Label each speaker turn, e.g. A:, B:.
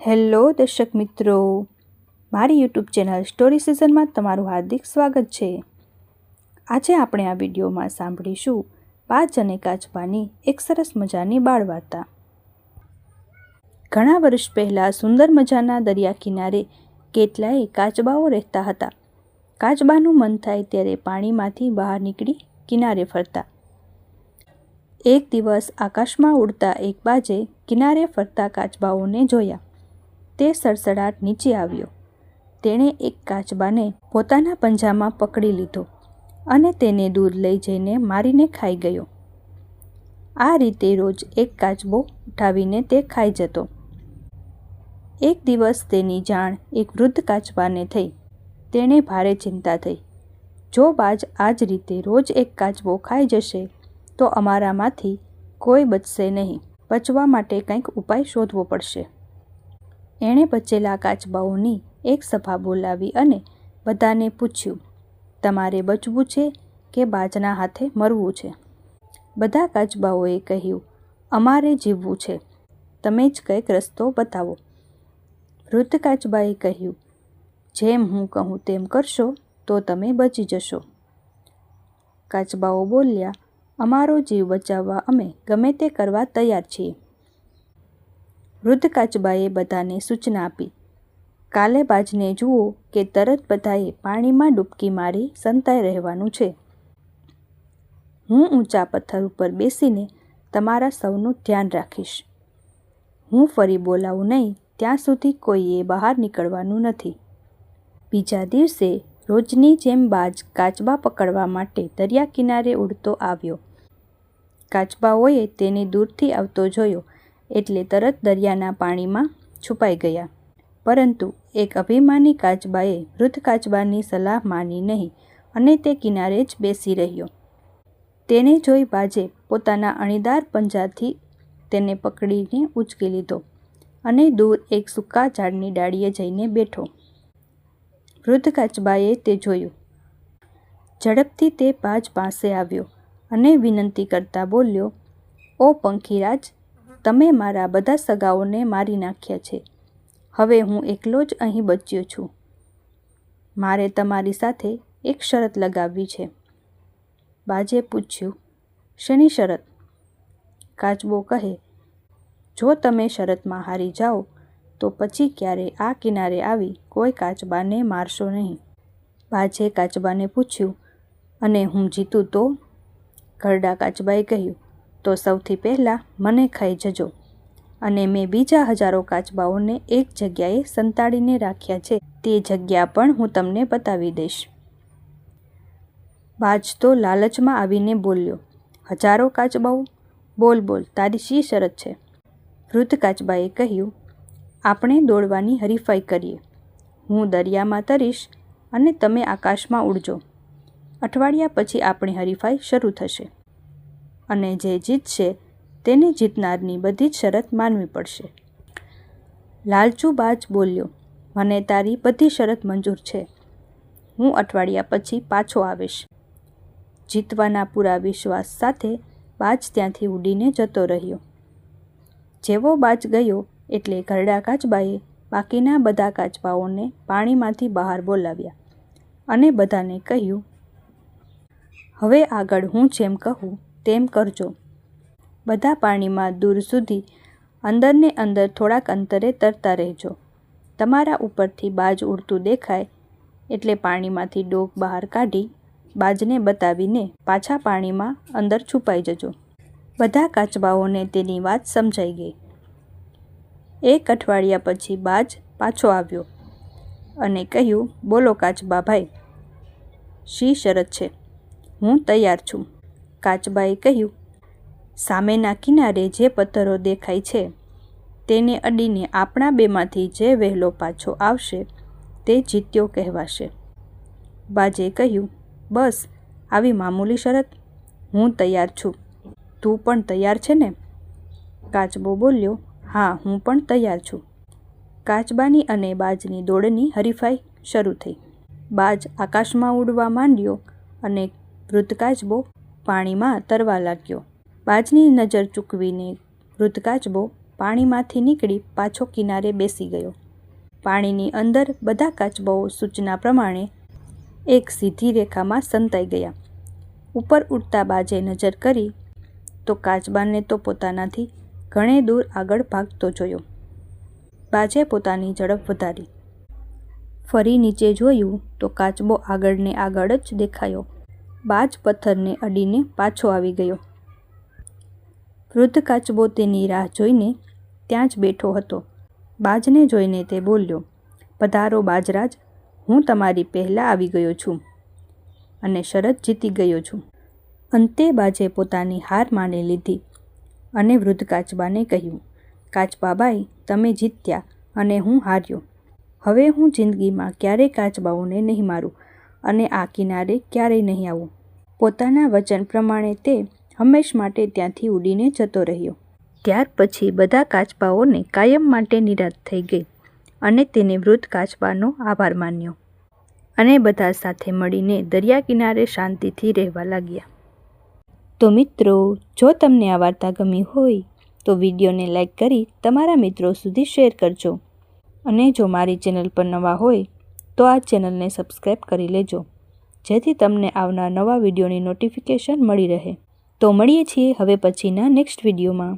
A: Hello દર્શક મિત્રો, મારી યુટ્યુબ ચેનલ સ્ટોરી સિઝનમાં તમારું હાર્દિક સ્વાગત છે. આજે આપણે આ વિડીયોમાં સાંભળીશું બાજ અને કાચબાની એક સરસ મજાની બાળ વાર્તા. ઘણા વર્ષ પહેલાં સુંદર મજાના દરિયા કિનારે કેટલાય કાચબાઓ રહેતા હતા. કાચબાનું મન થાય ત્યારે પાણીમાંથી બહાર નીકળી કિનારે ફરતા. એક દિવસ આકાશમાં ઉડતા એક બાજે કિનારે ફરતા કાચબાઓને જોયા. તે સડસડાટ નીચે આવ્યો. તેણે એક કાચબાને પોતાના પંજામાં પકડી લીધો અને તેને દૂર લઈ જઈને મારીને ખાઈ ગયો. આ રીતે રોજ એક કાચબો ઉઠાવીને તે ખાઈ જતો. એક દિવસ તેની જાણ એક વૃદ્ધ કાચબાને થઈ. તેણે ભારે ચિંતા થઈ. જો બાજ આ જ રીતે રોજ એક કાચબો ખાઈ જશે તો અમારામાંથી કોઈ બચશે નહીં. બચવા માટે કંઈક ઉપાય શોધવો પડશે. એણે બચેલા કાચબાઓની એક સભા બોલાવી અને બધાને પૂછ્યું, તમારે બચવું છે કે બાજના હાથે મરવું છે? બધા કાચબાઓએ કહ્યું, અમારે જીવવું છે. તમે જ કંઈક રસ્તો બતાવો. વૃદ્ધ કાચબાએ કહ્યું, જેમ હું કહું તેમ કરશો તો તમે બચી જશો. કાચબાઓ બોલ્યા, અમારો જીવ બચાવવા અમે ગમે તે કરવા તૈયાર છીએ. વૃદ્ધ કાચબાએ બધાને સૂચના આપી, કાલે બાજને જુઓ કે તરત બધાએ પાણીમાં ડૂબકી મારી સંતાઈ રહેવાનું છે. હું ઊંચા પથ્થર ઉપર બેસીને તમારા સૌનું ધ્યાન રાખીશ. હું ફરી બોલાવું નહીં ત્યાં સુધી કોઈએ બહાર નીકળવાનું નથી. બીજા દિવસે રોજની જેમ બાજ કાચબા પકડવા માટે દરિયા કિનારે ઉડતો આવ્યો. કાચબાઓએ તેને દૂરથી આવતો જોયો એટલે તરત દરિયાના પાણીમાં છુપાઈ ગયા. પરંતુ એક અભિમાની કાચબાએ વૃદ્ધ કાચબાની સલાહ માની નહીં અને તે કિનારે જ બેસી રહ્યો. તેને જોઈ બાજે પોતાના અણીદાર પંજાથી તેને પકડીને ઉંચકી લીધો અને દૂર એક સૂકા ઝાડની ડાળીએ જઈને બેઠો. વૃદ્ધ કાચબાએ તે જોયું. ઝડપથી તે બાજ પાસે આવ્યો અને વિનંતી કરતા બોલ્યો, ઓ પંખીરાજ, તમે મારા બધા સગાઓને મારી નાખ્યા છે. હવે હું એકલો જ અહીં બચ્યો છું. મારે તમારી સાથે એક શરત લગાવવી છે. બાજે પૂછ્યું, શેની શરત? કાચબો કહે, જો તમે શરતમાં હારી જાઓ તો પછી ક્યારે આ કિનારે આવી કોઈ કાચબાને મારશો નહીં. બાજે કાચબાને પૂછ્યું, અને હું જીતું તો? ઘરડા કાચબાએ કહ્યું, તો સૌથી પહેલાં મને ખાઈ જજો અને મેં બીજા હજારો કાચબાઓને એક જગ્યાએ સંતાડીને રાખ્યા છે. તે જગ્યા પણ હું તમને બતાવી દઈશ. બાજ તો લાલચમાં આવીને બોલ્યો, હજારો કાચબાઓ? બોલ બોલ, તારી શી શરત છે? વૃદ્ધ કાચબાએ કહ્યું, આપણે દોડવાની હરીફાઈ કરીએ. હું દરિયામાં તરીશ અને તમે આકાશમાં ઉડજો. અઠવાડિયા પછી આપણી હરીફાઈ શરૂ થશે અને જે જીતશે તેને જીતનારની બધી જ શરત માનવી પડશે. લાલચુ બાજ બોલ્યો, મને તારી બધી શરત મંજૂર છે. હું અઠવાડિયા પછી પાછો આવીશ. જીતવાના પૂરા વિશ્વાસ સાથે બાજ ત્યાંથી ઉડીને જતો રહ્યો. જેવો બાજ ગયો એટલે ઘરડા કાચબાએ બાકીના બધા કાચબાઓને પાણીમાંથી બહાર બોલાવ્યા અને બધાને કહ્યું, હવે આગળ હું જેમ કહું તેમ કરજો. બધા પાણીમાં દૂર સુધી અંદરને અંદર થોડાક અંતરે તરતા રહેજો. તમારા ઉપરથી બાજ ઉડતું દેખાય એટલે પાણીમાંથી ડોક બહાર કાઢી બાજને બતાવીને પાછા પાણીમાં અંદર છુપાઈ જજો. બધા કાચબાઓને તેની વાત સમજાઈ ગઈ. એક અઠવાડિયા પછી બાજ પાછો આવ્યો અને કહ્યું, બોલો કાચબા ભાઈ, શી શરત છે? હું તૈયાર છું. કાચબાએ કહ્યું, સામેના કિનારે જે પથ્થરો દેખાય છે તેને અડીને આપણા બેમાંથી જે વહેલો પાછો આવશે તે જીત્યો કહેવાશે. બાજે કહ્યું, બસ આવી મામૂલી શરત? હું તૈયાર છું. તું પણ તૈયાર છે ને? કાચબો બોલ્યો, હા, હું પણ તૈયાર છું. કાચબાની અને બાજની દોડની હરીફાઈ શરૂ થઈ. બાજ આકાશમાં ઉડવા માંડ્યો અને વૃદ્ધ કાચબો પાણીમાં તરવા લાગ્યો. બાજની નજર ચૂકવીને વૃદ્ધ કાચબો પાણીમાંથી નીકળી પાછો કિનારે બેસી ગયો. પાણીની અંદર બધા કાચબાઓ સૂચના પ્રમાણે એક સીધી રેખામાં સંતાઈ ગયા. ઉપર ઉડતા બાજે નજર કરી તો કાચબાને તો પોતાનાથી ઘણે દૂર આગળ ભાગતો જોયો. બાજે પોતાની ઝડપ વધારી. ફરી નીચે જોયું તો કાચબો આગળને આગળ જ દેખાયો. બાજ પથ્થરને અડીને પાછો આવી ગયો. વૃદ્ધ કાચબો તેની રાહ જોઈને ત્યાં જ બેઠો હતો. બાજને જોઈને તે બોલ્યો, પધારો બાજરાજ, હું તમારી પહેલાં આવી ગયો છું અને શરત જીતી ગયો છું. અંતે બાજે પોતાની હાર માની લીધી અને વૃદ્ધ કાચબાને કહ્યું, કાચબાભાઈ, તમે જીત્યા અને હું હાર્યો. હવે હું જિંદગીમાં ક્યારેય કાચબાઓને નહીં મારું અને આ કિનારે ક્યારેય નહીં આવું. પોતાના વચન પ્રમાણે તે હંમેશ માટે ત્યાંથી ઉડીને જતો રહ્યો. ત્યાર પછી બધા કાચબાઓને કાયમ માટે નિરાશ થઈ ગઈ અને તેને વૃદ્ધ કાચબાનો આભાર માન્યો અને બધા સાથે મળીને દરિયા કિનારે શાંતિથી રહેવા લાગ્યા. તો મિત્રો, જો તમને આ વાર્તા ગમી હોય તો વિડીયોને લાઈક કરી તમારા મિત્રો સુધી શેર કરજો અને જો મારી ચેનલ પર નવા હોય તો આ ચેનલને સબસ્ક્રાઈબ કરી લેજો, જેથી તમને આવનાર નવા વિડીયોની નોટિફિકેશન મળી રહે. તો મળીએ છીએ હવે પછીના નેક્સ્ટ વિડીયોમાં.